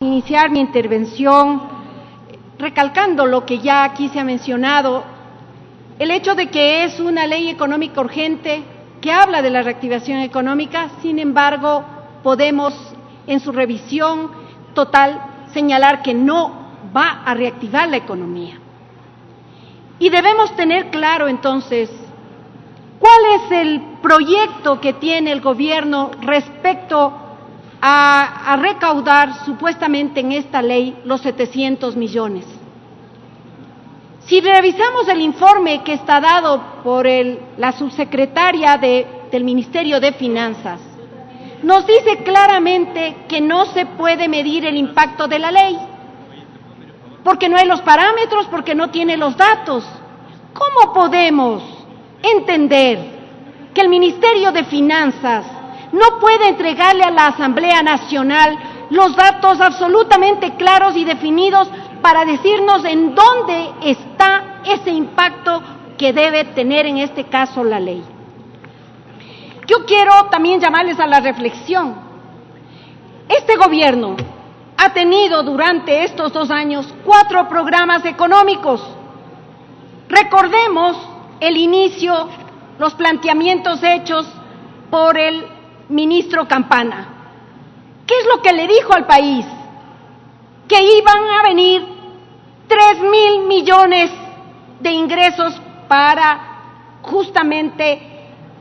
Iniciar mi intervención recalcando lo que ya aquí se ha mencionado, el hecho de que es una ley económica urgente que habla de la reactivación económica. Sin embargo, podemos en su revisión total señalar que no va a reactivar la economía. Y debemos tener claro entonces cuál es el proyecto que tiene el gobierno respecto a recaudar supuestamente en esta ley los 700 millones. Si revisamos el informe que está dado por la subsecretaria del Ministerio de Finanzas, nos dice claramente que no se puede medir el impacto de la ley, porque no hay los parámetros, porque no tiene los datos. ¿Cómo podemos entender que el Ministerio de Finanzas no puede entregarle a la Asamblea Nacional los datos absolutamente claros y definidos para decirnos en dónde está ese impacto que debe tener en este caso la ley? Yo quiero también llamarles a la reflexión. Este gobierno ha tenido durante estos 2 años 4 programas económicos. Recordemos el inicio, los planteamientos hechos por el ministro Campana. ¿Qué es lo que le dijo al país? Que iban a venir 3.000 millones de ingresos para justamente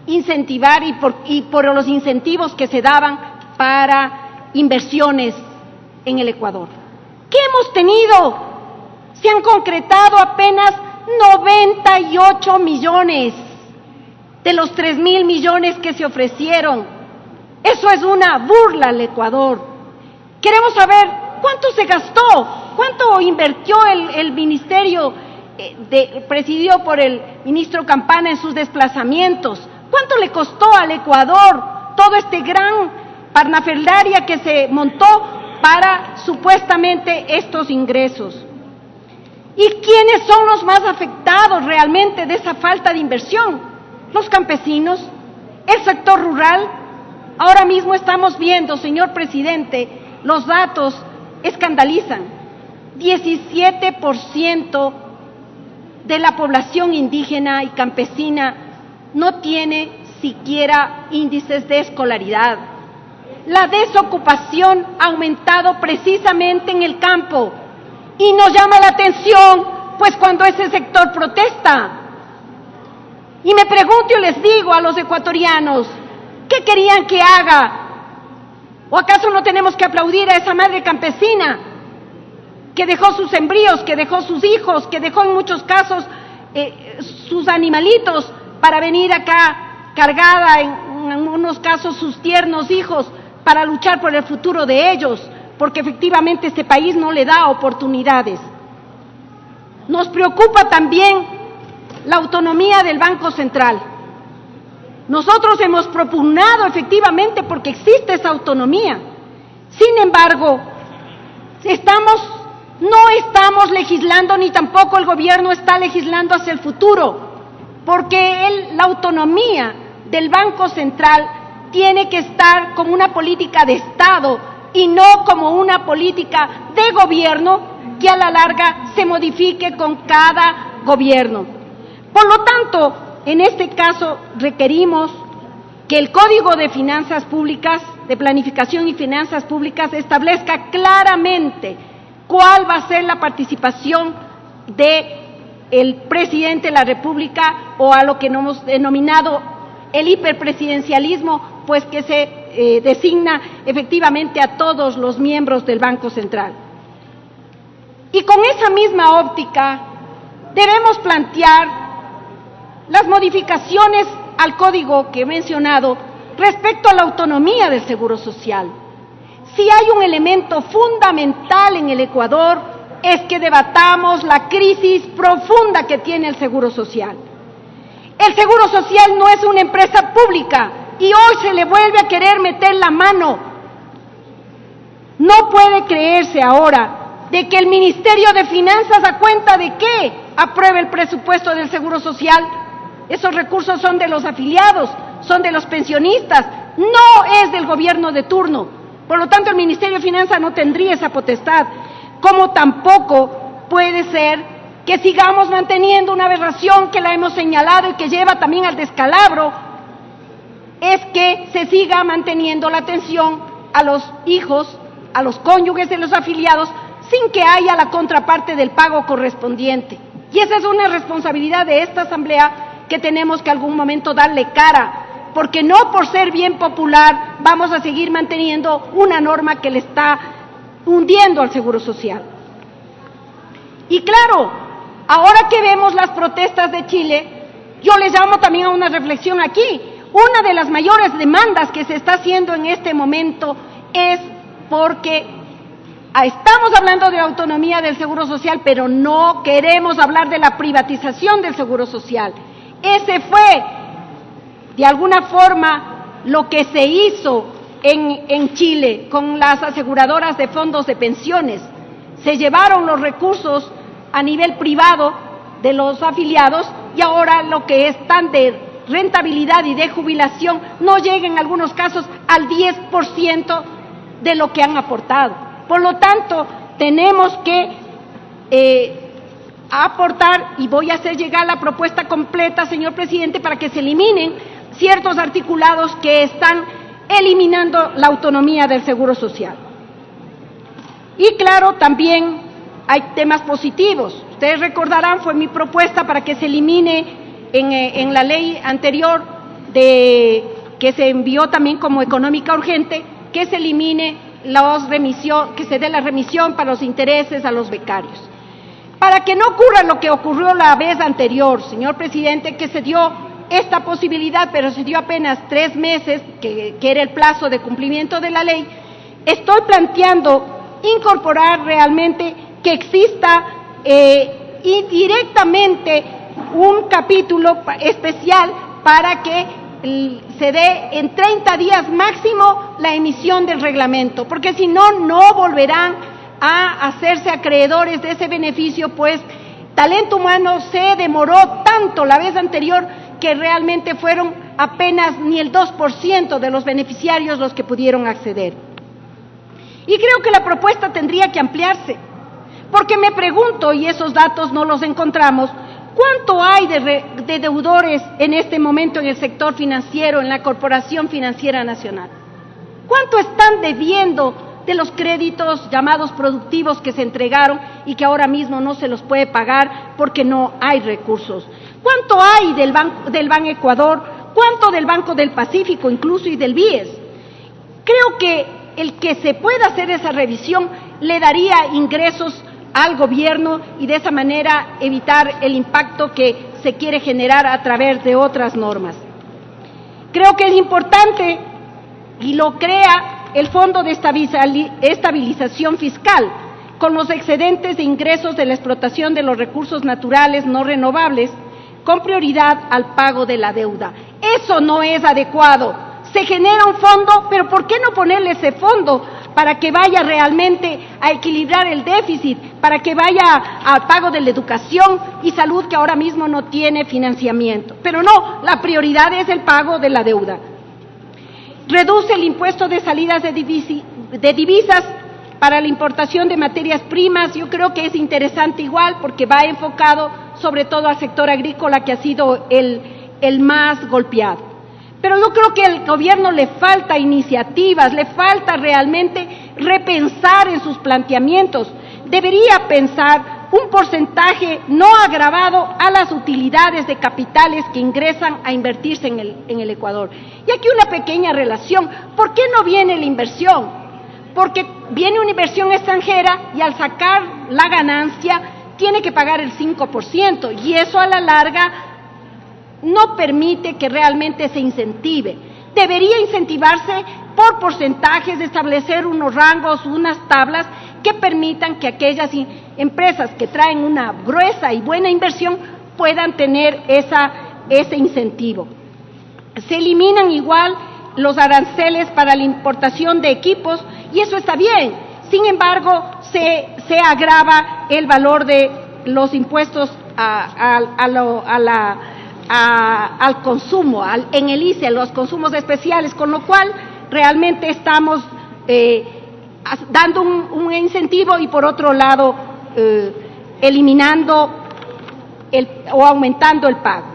incentivar y por los incentivos que se daban para inversiones en el Ecuador. ¿Qué hemos tenido? Se han concretado apenas 98 millones de los 3.000 millones que se ofrecieron. Eso es una burla al Ecuador. Queremos saber cuánto se gastó, cuánto invirtió el ministerio presidido por el ministro Campana en sus desplazamientos, cuánto le costó al Ecuador todo este gran parafernalia que se montó para supuestamente estos ingresos. ¿Y quiénes son los más afectados realmente de esa falta de inversión? Los campesinos, el sector rural. Ahora mismo estamos viendo, señor presidente, los datos escandalizan. 17% de la población indígena y campesina no tiene siquiera índices de escolaridad. La desocupación ha aumentado precisamente en el campo y nos llama la atención, pues cuando ese sector protesta. Y me pregunto y les digo a los ecuatorianos, ¿qué querían que haga? ¿O acaso no tenemos que aplaudir a esa madre campesina que dejó sus sembríos, que dejó sus hijos, que dejó en muchos casos sus animalitos para venir acá cargada, en unos casos sus tiernos hijos, para luchar por el futuro de ellos, porque efectivamente este país no le da oportunidades? Nos preocupa también la autonomía del Banco Central. Nosotros hemos propugnado efectivamente porque existe esa autonomía. Sin embargo, no estamos legislando, ni tampoco el gobierno está legislando hacia el futuro, porque la autonomía del Banco Central tiene que estar como una política de Estado y no como una política de gobierno que a la larga se modifique con cada gobierno. Por lo tanto, en este caso requerimos que el Código de Finanzas Públicas, de Planificación y Finanzas Públicas, establezca claramente cuál va a ser la participación del presidente de la República, o a lo que hemos denominado el hiperpresidencialismo, pues que se designa efectivamente a todos los miembros del Banco Central. Y con esa misma óptica debemos plantear las modificaciones al código que he mencionado respecto a la autonomía del Seguro Social. Si hay un elemento fundamental en el Ecuador, es que debatamos la crisis profunda que tiene el Seguro Social. El Seguro Social no es una empresa pública y hoy se le vuelve a querer meter la mano. No puede creerse ahora de que el Ministerio de Finanzas, ¿a cuenta de qué apruebe el presupuesto del Seguro Social? Esos recursos son de los afiliados, son de los pensionistas, no es del gobierno de turno. Por lo tanto, el Ministerio de Finanzas no tendría esa potestad, como tampoco puede ser que sigamos manteniendo una aberración que la hemos señalado y que lleva también al descalabro, es que se siga manteniendo la atención a los hijos, a los cónyuges de los afiliados, sin que haya la contraparte del pago correspondiente. Y esa es una responsabilidad de esta Asamblea que tenemos que algún momento darle cara, porque no por ser bien popular vamos a seguir manteniendo una norma que le está hundiendo al Seguro Social. Y claro, ahora que vemos las protestas de Chile, yo les llamo también a una reflexión aquí. Una de las mayores demandas que se está haciendo en este momento es porque estamos hablando de autonomía del Seguro Social, pero no queremos hablar de la privatización del Seguro Social. Ese fue, de alguna forma, lo que se hizo en Chile con las aseguradoras de fondos de pensiones. Se llevaron los recursos a nivel privado de los afiliados y ahora lo que están de rentabilidad y de jubilación no llega en algunos casos al 10% de lo que han aportado. Por lo tanto, tenemos que aportar, y voy a hacer llegar la propuesta completa, señor presidente, para que se eliminen ciertos articulados que están eliminando la autonomía del Seguro Social. Y claro, también hay temas positivos. Ustedes recordarán, fue mi propuesta para que se elimine en la ley anterior que se envió también como económica urgente, que se elimine que se dé la remisión para los intereses a los becarios. Para que no ocurra lo que ocurrió la vez anterior, señor presidente, que se dio esta posibilidad, pero se dio apenas 3 meses, que era el plazo de cumplimiento de la ley, estoy planteando incorporar realmente que exista indirectamente un capítulo especial para que se dé en 30 días máximo la emisión del reglamento, porque si no, no volverán a hacerse acreedores de ese beneficio, pues Talento Humano se demoró tanto la vez anterior que realmente fueron apenas ni el 2% de los beneficiarios los que pudieron acceder. Y creo que la propuesta tendría que ampliarse, porque me pregunto, y esos datos no los encontramos, ¿cuánto hay de deudores en este momento en el sector financiero, en la Corporación Financiera Nacional? ¿Cuánto están debiendo de los créditos llamados productivos que se entregaron y que ahora mismo no se los puede pagar porque no hay recursos? ¿Cuánto hay del Ban Ecuador? ¿Cuánto del Banco del Pacífico incluso y del BIES? Creo que el que se pueda hacer esa revisión le daría ingresos al gobierno y de esa manera evitar el impacto que se quiere generar a través de otras normas. Creo que es importante, y lo crea el Fondo de Estabilización Fiscal, con los excedentes de ingresos de la explotación de los recursos naturales no renovables, con prioridad al pago de la deuda. Eso no es adecuado. Se genera un fondo, pero ¿por qué no ponerle ese fondo para que vaya realmente a equilibrar el déficit, para que vaya al pago de la educación y salud que ahora mismo no tiene financiamiento? Pero no, la prioridad es el pago de la deuda. Reduce el impuesto de salidas de divisas para la importación de materias primas. Yo creo que es interesante igual porque va enfocado sobre todo al sector agrícola, que ha sido el más golpeado. Pero yo creo que al gobierno le falta iniciativas, le falta realmente repensar en sus planteamientos. Debería pensar un porcentaje no agravado a las utilidades de capitales que ingresan a invertirse en el Ecuador. Y aquí una pequeña relación. ¿Por qué no viene la inversión? Porque viene una inversión extranjera y al sacar la ganancia tiene que pagar el 5%, y eso a la larga no permite que realmente se incentive. Debería incentivarse por porcentajes, establecer unos rangos, unas tablas que permitan que aquellas empresas que traen una gruesa y buena inversión puedan tener ese incentivo. Se eliminan igual los aranceles para la importación de equipos y eso está bien. Sin embargo, se agrava el valor de los impuestos al consumo, en el ICE, los consumos especiales, con lo cual realmente estamos dando un incentivo y por otro lado eliminando o aumentando el pago.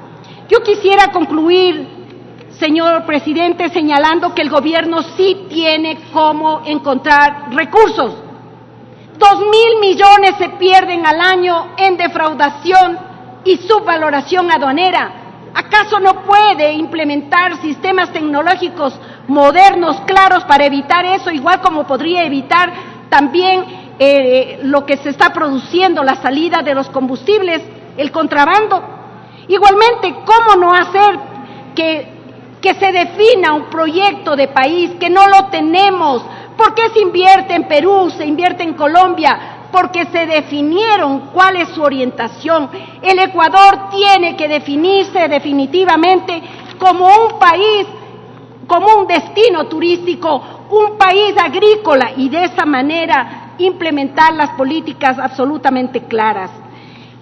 Yo quisiera concluir, señor presidente, señalando que el gobierno sí tiene cómo encontrar recursos. 2.000 millones se pierden al año en defraudación y subvaloración aduanera. ¿Acaso no puede implementar sistemas tecnológicos modernos, claros, para evitar eso, igual como podría evitar también lo que se está produciendo, la salida de los combustibles, el contrabando? Igualmente, ¿cómo no hacer que se defina un proyecto de país que no lo tenemos? ¿Por qué se invierte en Perú, se invierte en Colombia? Porque se definieron cuál es su orientación. El Ecuador tiene que definirse definitivamente como un país, como un destino turístico, un país agrícola, y de esa manera implementar las políticas absolutamente claras.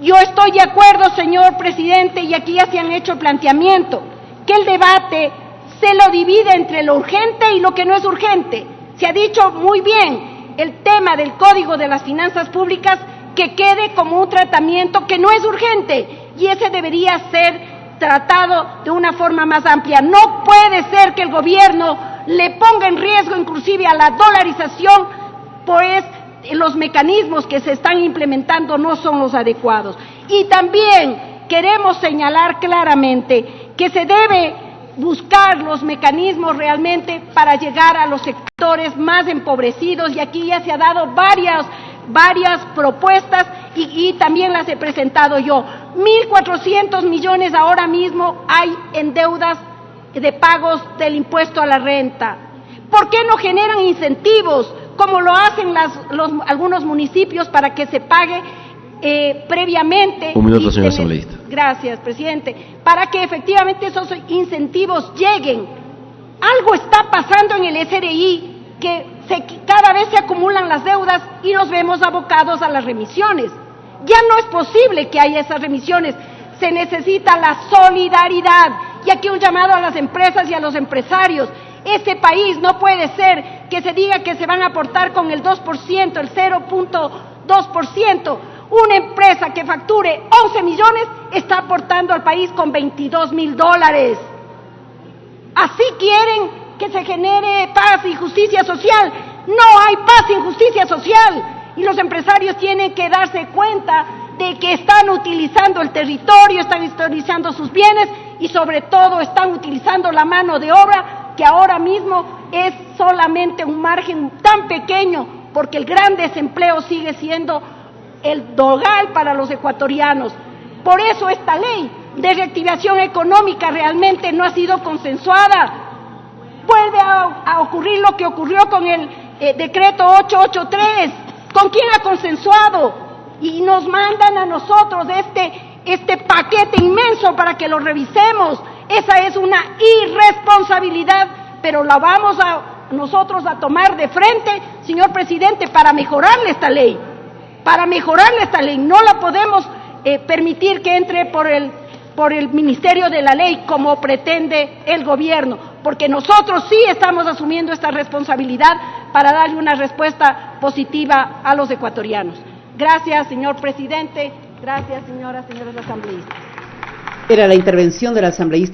Yo estoy de acuerdo, señor presidente, y aquí ya se han hecho el planteamiento, que el debate se lo divide entre lo urgente y lo que no es urgente. Se ha dicho muy bien el tema del Código de las Finanzas Públicas, que quede como un tratamiento que no es urgente, y ese debería ser tratado de una forma más amplia. No puede ser que el gobierno le ponga en riesgo inclusive a la dolarización, pues los mecanismos que se están implementando no son los adecuados. Y también queremos señalar claramente que se debe buscar los mecanismos realmente para llegar a los sectores más empobrecidos, y aquí ya se ha dado varias propuestas y también las he presentado yo. 1.400 millones ahora mismo hay en deudas de pagos del impuesto a la renta. ¿Por qué no generan incentivos, como lo hacen algunos municipios, para que se pague previamente? Un minuto, señor asambleísta. Gracias, presidente. Para que efectivamente esos incentivos lleguen. Algo está pasando en el SRI, que cada vez se acumulan las deudas y nos vemos abocados a las remisiones. Ya no es posible que haya esas remisiones. Se necesita la solidaridad. Y aquí un llamado a las empresas y a los empresarios. Este país no puede ser que se diga que se van a aportar con el 2%, el 0.2%. Una empresa que facture 11 millones está aportando al país con $22.000. ¿Así quieren que se genere paz y justicia social? No hay paz y justicia social. Y los empresarios tienen que darse cuenta de que están utilizando el territorio, están utilizando sus bienes y sobre todo están utilizando la mano de obra, que ahora mismo es solamente un margen tan pequeño, porque el gran desempleo sigue siendo el dogal para los ecuatorianos. Por eso esta ley de reactivación económica realmente no ha sido consensuada. Vuelve a ocurrir lo que ocurrió con el decreto 883. ¿Con quién ha consensuado? Y nos mandan a nosotros este paquete inmenso para que lo revisemos. Esa es una irresponsabilidad, pero la vamos nosotros a tomar de frente, señor presidente, para mejorarle esta ley. No la podemos permitir que entre por el Ministerio de la Ley como pretende el gobierno, porque nosotros sí estamos asumiendo esta responsabilidad para darle una respuesta positiva a los ecuatorianos. Gracias, señor presidente. Gracias, señoras y señores asambleístas. Era la intervención del asambleísta